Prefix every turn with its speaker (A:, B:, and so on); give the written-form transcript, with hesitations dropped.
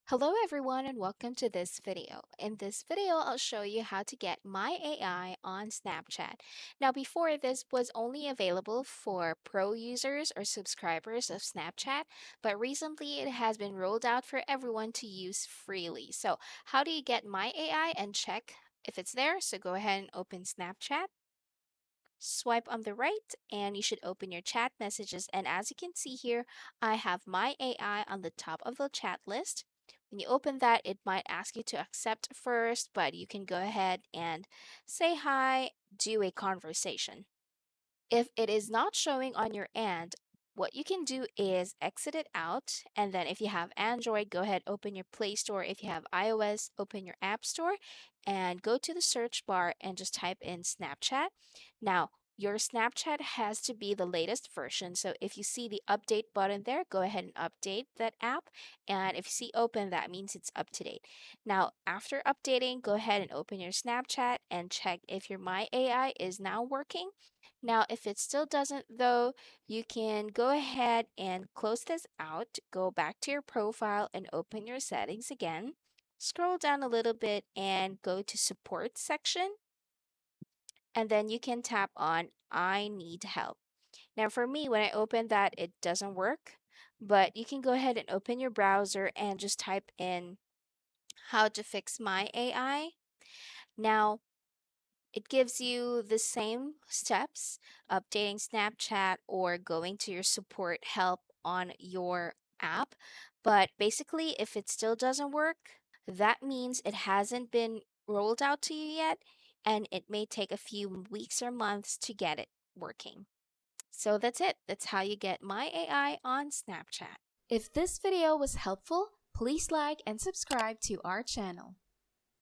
A: Hello everyone and welcome to this video. In this video, I'll show you how to get My AI on Snapchat. Now before this was only available for pro users or subscribers of Snapchat, but recently it has been rolled out for everyone to use freely. So how do you get My AI and check if it's there? So go ahead and open Snapchat. Swipe on the right and you should open your chat messages, and as you can see here, I have My AI on the top of the chat list. When you open that, it might ask you to accept first, but you can go ahead and say hi, do a conversation. If it is not showing on your end, what you can do is exit it out. And then if you have Android, go ahead, open your Play Store. If you have iOS, open your App Store and go to the search bar and just type in Snapchat. Now, your Snapchat has to be the latest version. So if you see the update button there, go ahead and update that app. And if you see open, that means it's up to date. Now, after updating, go ahead and open your Snapchat and check if your My AI is now working. Now, if it still doesn't though, you can go ahead and close this out, go back to your profile and open your settings again. Scroll down a little bit and go to support section. And then you can tap on I need help. Now for me, when I open that, it doesn't work, but you can go ahead and open your browser and just type in how to fix My AI. Now, it gives you the same steps, updating Snapchat or going to your support help on your app. But basically, if it still doesn't work, that means it hasn't been rolled out to you yet, and it may take a few weeks or months to get it working. So that's it. That's how you get My AI on Snapchat. If this video was helpful, please like and subscribe to our channel.